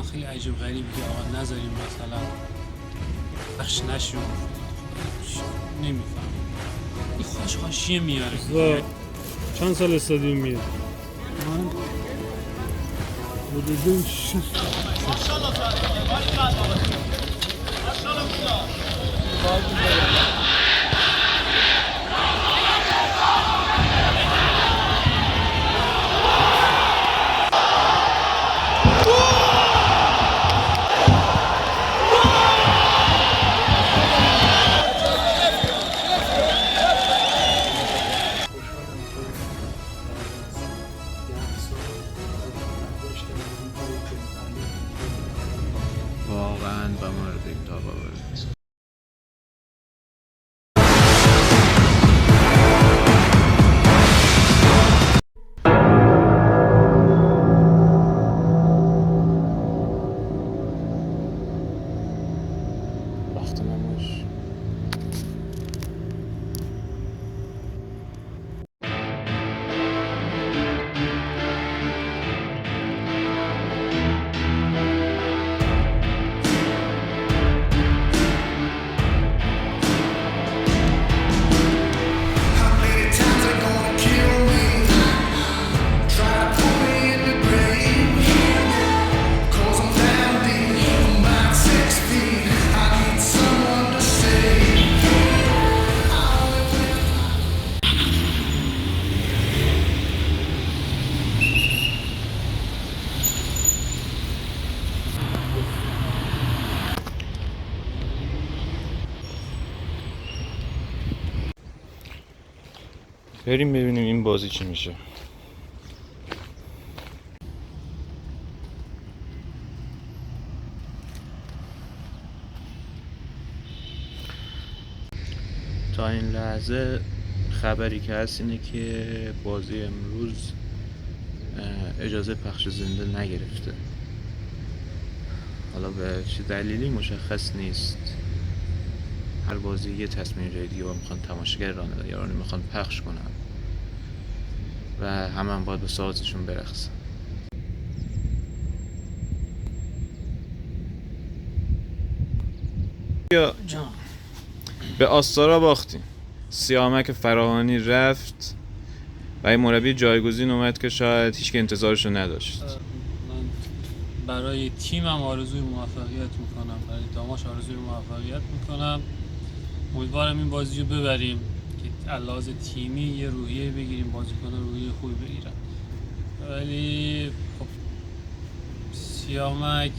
واقعا خیلی عجیب غریبی که آقا نذاریم مثلا پخش نشه نمیفهم این خودش حاشیه میاره. چند سال استادیوم میاد؟ من حدوداً واقعا با ما رو بیم تا باورد. وقت نماش بریم ببینیم این بازی چی میشه. تا این لحظه خبری که هست اینه که بازی امروز اجازه پخش زنده نگرفته. حالا به چه دلیلی مشخص نیست. هر بازی یه تصمیم جای دیگه میخوان تماشاگر رانندگان میخوان پخش کنن و همه باید به سازشون برقصن. یا به آستارا باختیم. سیامک فراهانی رفت و این مربی جایگزین اومد که شاید هیچ که انتظارشو نداشت. من برای تیمم آرزوی موفقیت میکنم، برای داماش آرزوی موفقیت میکنم. امیدوارم این بازی رو ببریم که علاوه تیمی یه روحیه بگیریم، بازیکن روحیه خوبی بگیرن. ولی خب سیامک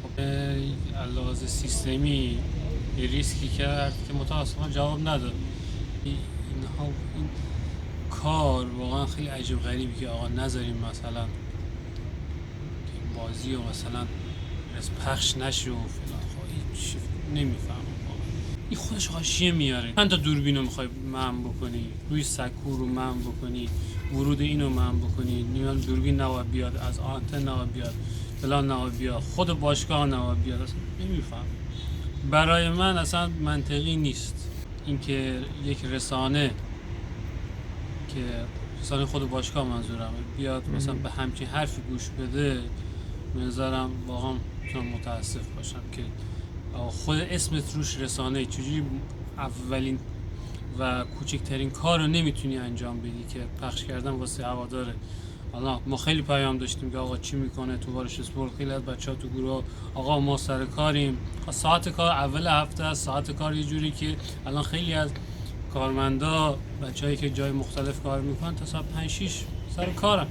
خب علاوه سیستمی یه ریسکی کرد که متاسفانه جواب نداد. این کار واقعا خیلی عجیب غریبی که آقا نذاریم مثلا بازی و مثلا پخش نشه و فلان. هیچ نمیفهمم این خودش حاشیه میاره. چند تا دوربینو میخوای مهم بکنی، روی سکو رو مهم بکنی، ورود اینو مهم بکنی، نیان دوربین نباید بیاد، از آنتن نباید بیاد، فلان نباید بیاد، خود باشگاه نباید بیاد. اصلا نمیفهم. برای من اصلا منطقی نیست اینکه یک رسانه که رسانه خود باشگاه منظورم بیاد مثلا به همچین حرفی گوش بده. به نظرم واقعا میتونم متاسف باشم که خود اسمت روش رسانه، چجوری اولین و کوچکترین کار رو نمیتونی انجام بدی که پخش کردن واسه هواداره. حالا ما خیلی پیام داشتیم که آقا چی میکنه تو وارش اسپورت، خیلی از بچه‌ها تو گروه آقا ما سر کاریم. ساعت کار اول هفته است، ساعت کار یه جوری که الان خیلی از کارمندا بچه‌هایی که جای مختلف کار میکنن تا ساعت 5 6 سر کارن.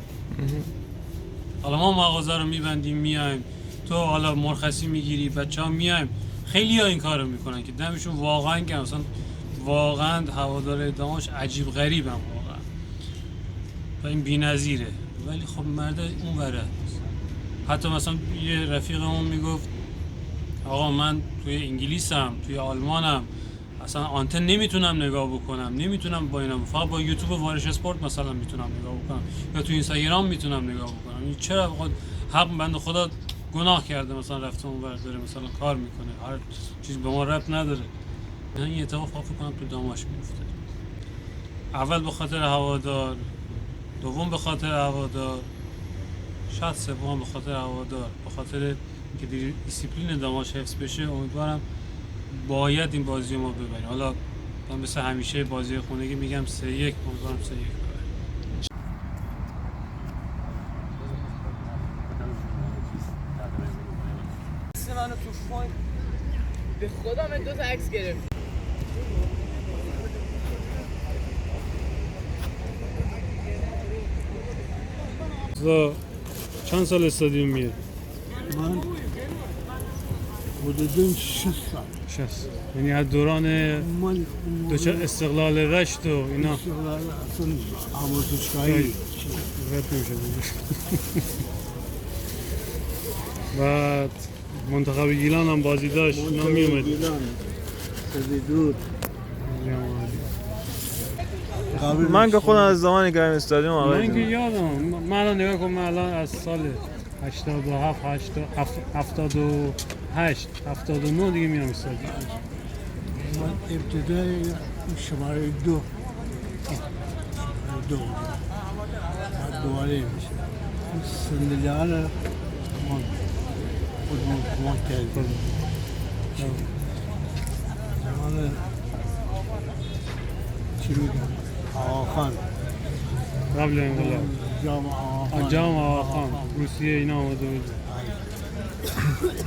حالا ما مغازه رو میبندیم میایم، تو حالا مرخصی میگیری، بچه‌ها میایم. خیلی‌ها این کارو میکنن که دمشون واقعا گرم. مثلا واقعا هوادار داماش عجیب غریبم واقعا و این بی‌نظیره. ولی خب مرد اون وره. حتی مثلا یه رفیقمون میگفت آقا من توی انگلیسم، توی آلمانم، اصلا آنتن نمیتونم نگاه بکنم، نمیتونم با اینا، فقط با یوتیوب وارش اسپورت مثلا میتونم نگاه بکنم یا تو اینستاگرام میتونم نگاه بکنم. این چرا حق بنده خدا گناه کرده مثلا رفته اون ور داره مثلا کار میکنه، هر چیز به ما ربط نداره. این اتفاق فکر کنم تو داماش میفته. اول به خاطر هوادار، دوم به خاطر هوادار، شاید سوم به خاطر هوادار، به خاطر که دیسیپلین دماغش حفظ بشه، امیدوارم باید این بازی رو ما ببریم. حالا من مثل همیشه بازی خونگی میگم 3-1، امیدوارم 3-1 ببریم. منو تو فون به خدا من 2 تا عکس گرفت. رضا چند سال استادیوم میاد؟ من حدوداً 6 سال 60. یعنی از دوران من دوچه استقلال رشت و اینا استقلال اصلا آموزشگاهی رد نمیشه دیگه. بعد منتخب گیلان هم بازی داشت، اینا می اومد. درود من که خودم از زمانی که این استادیوم من آقای که جون. یادم، من الان نگاه کنم، من الان از سال 87 78 79 دیگه میام استادیوم. من ابتدای شماره 2 دوباره میشه زندگی ها رو من خودمون کمک کردیم. زمان چی میگم آقاخان قبل انقلاب جام آقاخان جام آقاخان روسیه اینا آمده بود.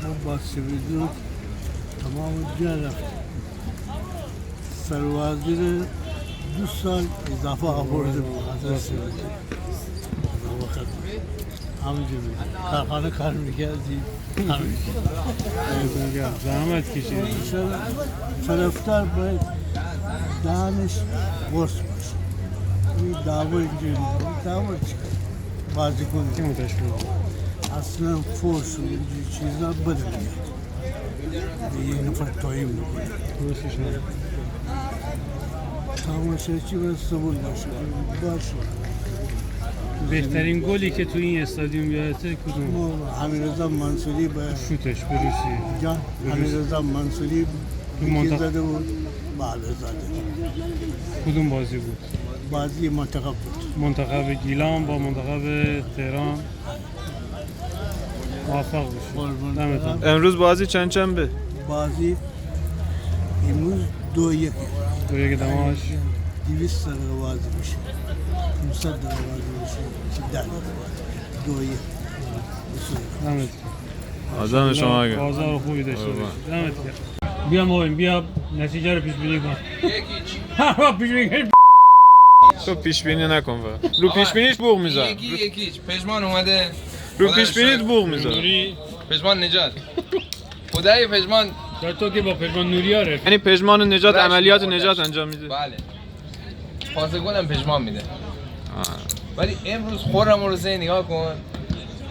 ما با سویدون تمام جا رفتیم. سروازی رو 2 سال اضافه آورده بود از سویدون. وقت همینجوری کارخانه کار میکردیم. زحمت کشید. طرفدار باید دهنش ورس باشه. این دعوا اینجوری دعوا چی بازی کنیم که متشکرم. اصلا فوش و اینجور چیزا بده میاد. یه نفر توهین میکنه. درستش هم. تماشاچی باید صبور باشه. باشه. بهترین گلی که تو این استادیوم یادته کدوم؟ ما حمیدرضا منصوری به شوتش به روسیه. جان حمیدرضا منصوری تو یکی منتخب. زده بود. بله زده. کدوم بازی بود؟ بازی منتخب بود. منتخب گیلان با منتخب تهران. موفق باشید. دمتون. امروز بازی چند به بازی امروز 2-1 تو یک دماش 200 دقیقه بازی میشه 500 دقیقه بازی میشه 10 2-1 دمت. آدم شما اگه بازار خوبی داشته باشید. دمت گرم. بیا موین بیا نتیجه رو پیش بینی کن. 1-1 پیش بینی کن. تو پیش بینی نکن فقط. رو پیش بینیش بوق میذار. یکی پژمان اومده رو پیش بینیت بوق میذار. نوری پژمان نجات خدای پژمان در تو که با پژمان نوری ها رفت. یعنی پژمان و نجات رشت عملیات مادرش. نجات انجام میده. بله پاس گل هم پژمان میده ولی امروز خورم رو زی نگاه کن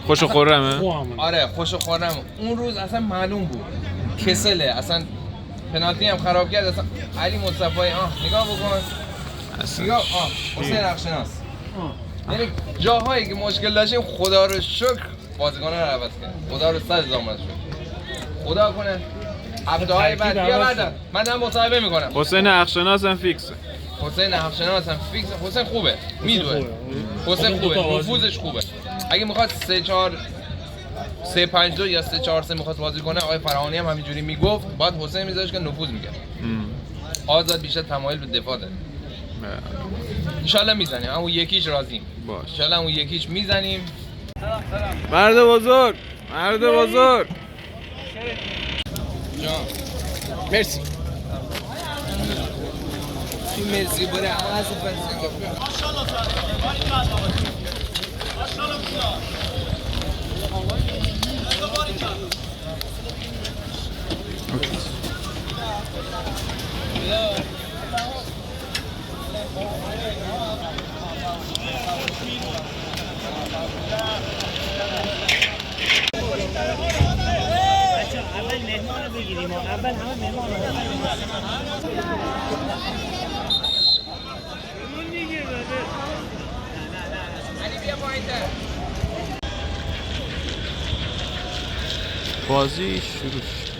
خوش و خورمه. خوامه. آره خوش و خورم اون روز اصلا معلوم بود کسله اصلا پنالتی هم خراب کرد اصلا علی مصطفی نگاه بکن اصلا نگاه حسین رخشناس یعنی جاهایی که مشکل داشتیم خدا رو شکر بازیکن‌ها رو عوض کرد خدا رو 100,000 شکر خدا کنه هفته‌های بعد بیا بعد من دارم مصاحبه میکنم حسین اخشناس هم فیکسه. حسین همچنان هم فیکس حسین خوبه میدوه حسین خوبه نفوذش خوبه اگه میخواد 3-4-3-5-2 یا 3-4-3 میخواد بازی کنه آقای فرهانی هم همینجوری میگفت بعد حسین میذاشت که نفوذ میکرد آزاد بیشتر تمایل به دفاع داره انشالله میزنیم اون یکیش راضیم باش. انشالله اون یکیش میزنیم مرد بزرگ مرد بزرگ. جان مرسی مرسی بره از اول مهمان رو بگیریم اول همه مهمان رو بازی شروع شد.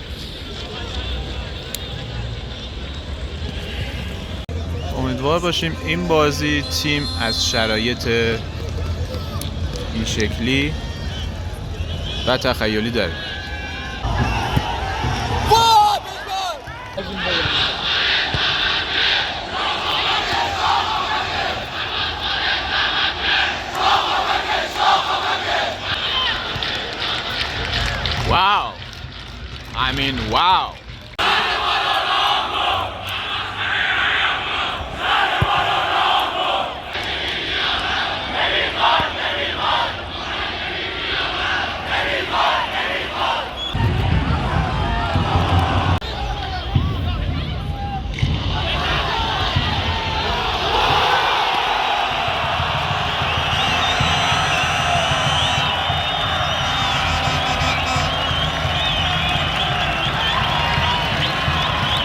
امیدوار باشیم این بازی تیم از شرایط این شکلی و تخیلی داره Wow. I mean, wow.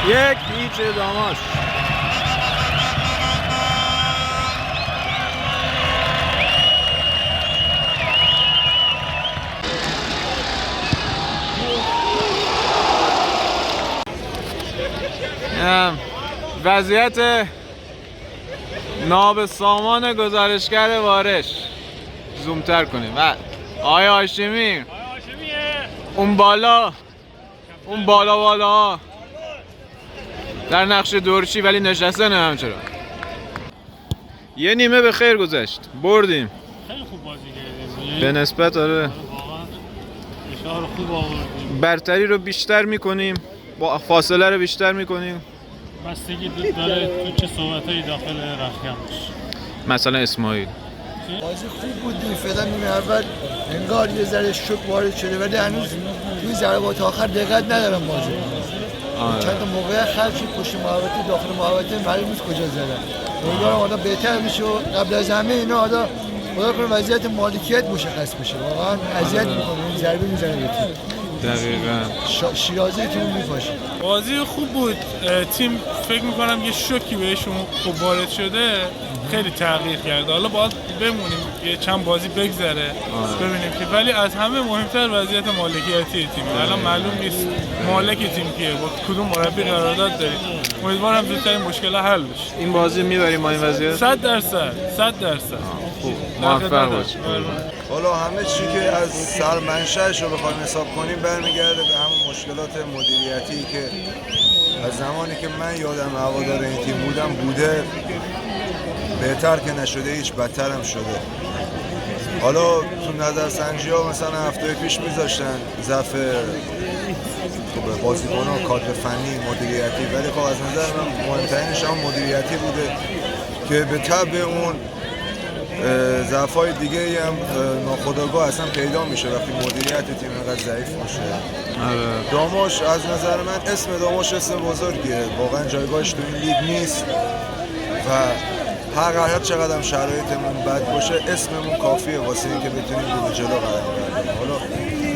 یک هیچ داماش. وضعیت ناب سامان گزارشگر وارش زومتر کنیم. آیا هاشمی اون بالا ها در نقش دورچی ولی نشسته نه همچنان. یه نیمه به خیر گذشت، بردیم. خیلی خوب بازی کردیم. به نسبت آره واقعا اشاره خوب آوردیم. برتری رو بیشتر میکنیم، با فاصله رو بیشتر میکنیم. بستگی داره تو چه صحبتایی داخل رخکن باشه. مثلا اسماعیل بازی خوب بود دیگه. فعلا نیمه اول انگار یه ذره شوک وارد شده ولی هنوز توی ضربات آخر دقت ندارم بازی. چند تا موقع خلفی پشت محوطه داخل محوطه معلوم نیست کجا زدن. امیدوارم آدم بهتر بشه و قبل از همه اینا آدم خدا کنه وضعیت مالکیت مشخص بشه. واقعا اذیت میکنه این ضربه میزنه به تیم. دقیقاً شیرازی تیم میپاشه. بازی خوب بود. تیم فکر میکنم یه شوکی بهشون خوب وارد شده خیلی تغییر کرده. حالا باید بمونیم یه چند بازی بگذره ببینیم که ولی از همه مهمتر وضعیت مالکیتی تیم. الان معلوم نیست مالک تیم کیه، با کدوم مربی قرارداد داریم. امیدوارم زودتر این مشکل حل بشه. این بازی میبریم ما این وضعیت 100%. خوب موفق باشیم. حالا همه چی که از سرمنشأش رو بخوایم حساب کنیم برمیگرده به همون مشکلات مدیریتی که از زمانی که من یادم هوادار این تیم بوده بهتر که نشده هیچ بدتر هم شده. حالا تو نظرسنجی ها مثلا هفته پیش میذاشتن ضعف بازیکن‌ها کادر فنی مدیریتی ولی خب از نظر من مهمترینش هم مدیریتی بوده که به تبع اون ضعف‌های دیگه هم ناخودآگاه اصلا پیدا میشه وقتی مدیریت تیم انقدر ضعیف باشه. داماش از نظر من اسم داماش اسم بزرگیه، واقعا جایگاهش تو این لیگ نیست و هر چقدر هم شرایطمون بد باشه اسممون کافیه واسه اینکه بتونیم رو به جلو قدم برداریم. حالا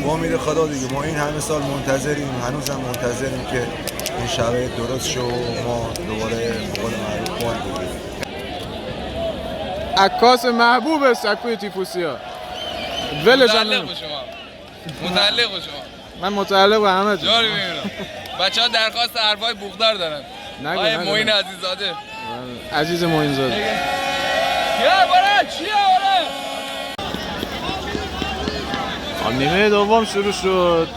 با امید خدا دیگه ما این همه سال منتظریم، هنوزم منتظریم که این شرایط درست شه و ما دوباره به قول معروف بال بگیریم. عکاس محبوب سکوی تیفوسیا ولش متعلق به شما. من متعلق به همه تو. جاری میمیرم. بچه‌ها درخواست حرفای بوغدار دارن. آقای معین عزیزاده. عزیز معین زاده. نیمه دوم شروع شد.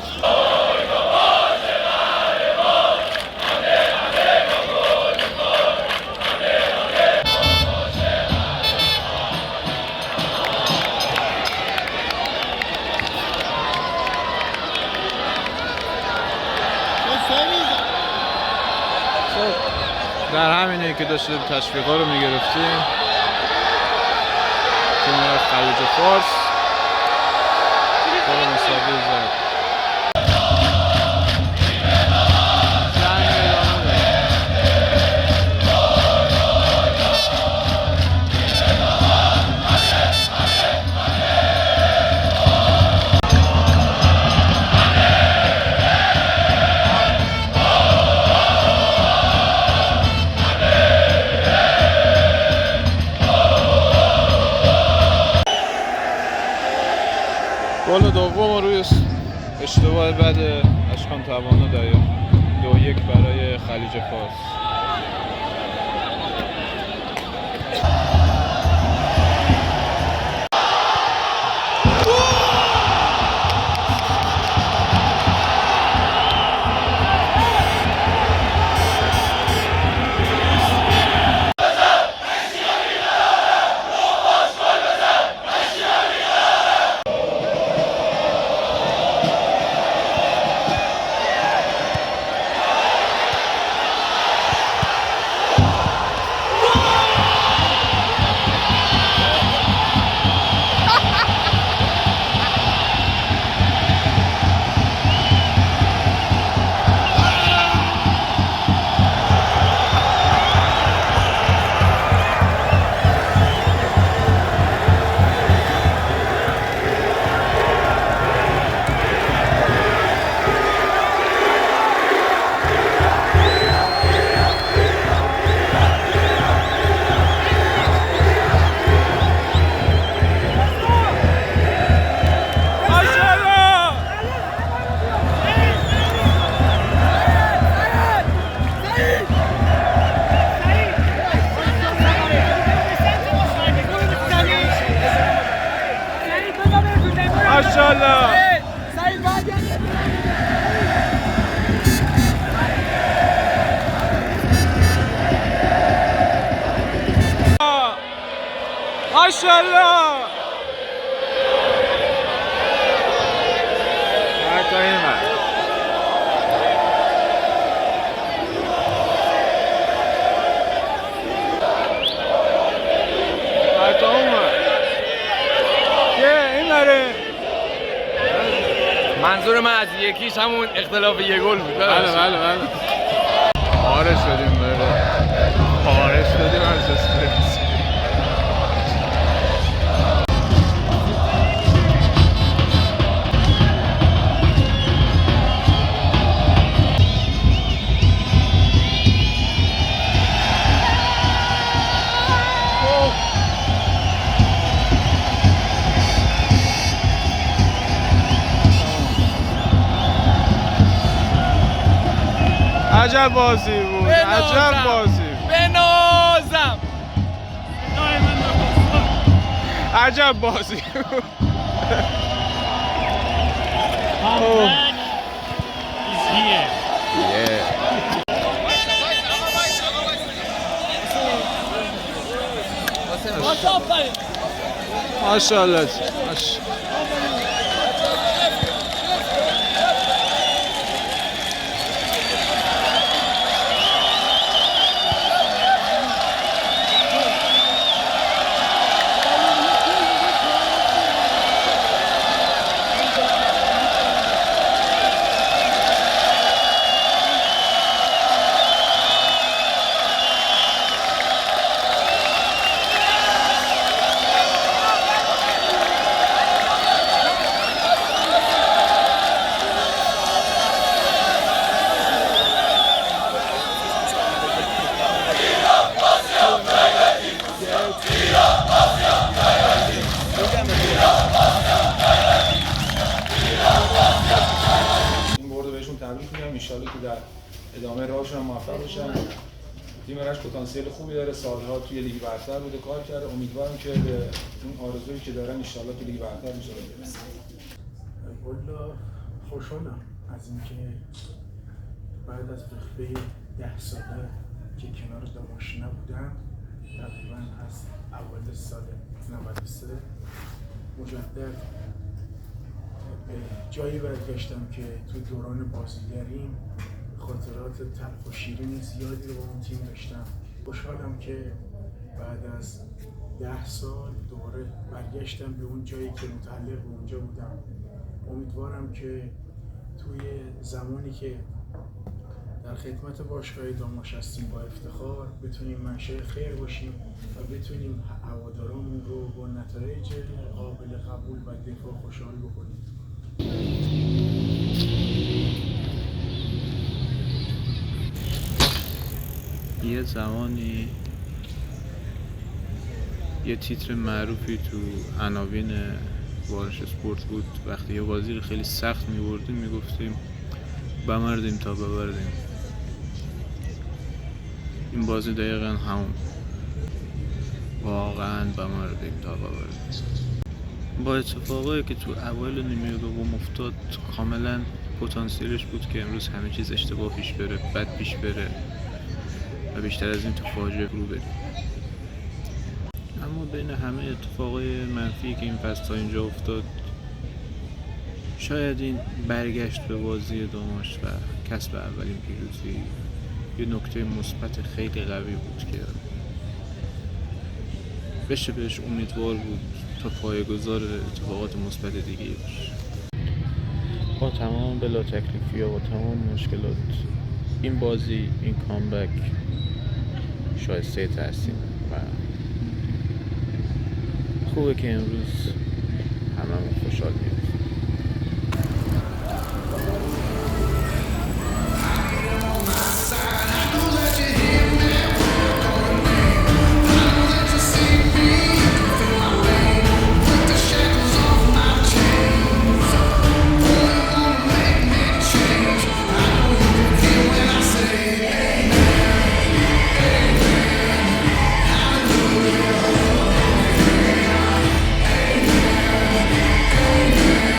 در همینه که داشتیم تشویقا رو میگرفتیم تیم خلیج فارس گل مساوی زد. گل دوم روی اشتباه بعد اشکان توانا دریافت 2-1 برای خلیج فارس. ماشاءالله سعید برگرد. ماشاءالله منظور من از یکیش همون اختلاف یه گل بود. بله پاره شدیم از استرس. عجب بازی بود. عجب بازی بنازم. عجب بازی بود. ماشاءالله. انشالله که در ادامه راهشون موفق بشن. تیم رشت پتانسیل خوبی داره، سالها توی لیگ برتر بوده کار کرده. امیدوارم که به اون آرزویی که دارن انشالله توی لیگ برتر میشه برسن. والا خوشحالم از اینکه بعد از رخوه 10 ساله که کنار داماش نبودم، تقریبا از اول سال 93 مجدد به جایی برگشتم که تو دوران بازیگریم خاطرات تلخ و شیرین زیادی رو با اون تیم داشتم. خوشحالم که بعد از 10 سال دوباره برگشتم به اون جایی که متعلق به اونجا بودم. امیدوارم که توی زمانی که در خدمت باشگاه داماش هستیم با افتخار بتونیم منشأ خیر باشیم و بتونیم هوادارامون رو با نتایج قابل قبول و دفاع خوشحال بکنیم. یه زمانی یه تیتر معروفی تو عناوین وارش اسپورت بود، وقتی یه بازی رو خیلی سخت می‌بردیم میگفتیم بمردیم تا ببردیم. این بازی دقیقاً همون، واقعاً بمردیم تا ببردیم. با اتفاقایی که تو اول نیمه دوم افتاد کاملاً پتانسیلش بود که امروز همه چیز اشتباه پیش بره، بد پیش بره و بیشتر از این تو فاجعه رو بریم. اما بین همه اتفاقای منفی که این فصل تا اینجا افتاد، شاید این برگشت به بازی داماش و کسب اولین پیروزی یه نکته مثبت خیلی قوی بود که بشه بهش امیدوار بود تا پایه‌گذار اتفاقات مثبت دیگه باشه. با تمام بلا تکلیفی‌ها و تمام مشکلات، این بازی، این کامبک شایسته تحسین و خوبه که امروز هممون خوشحال می‌باشیم.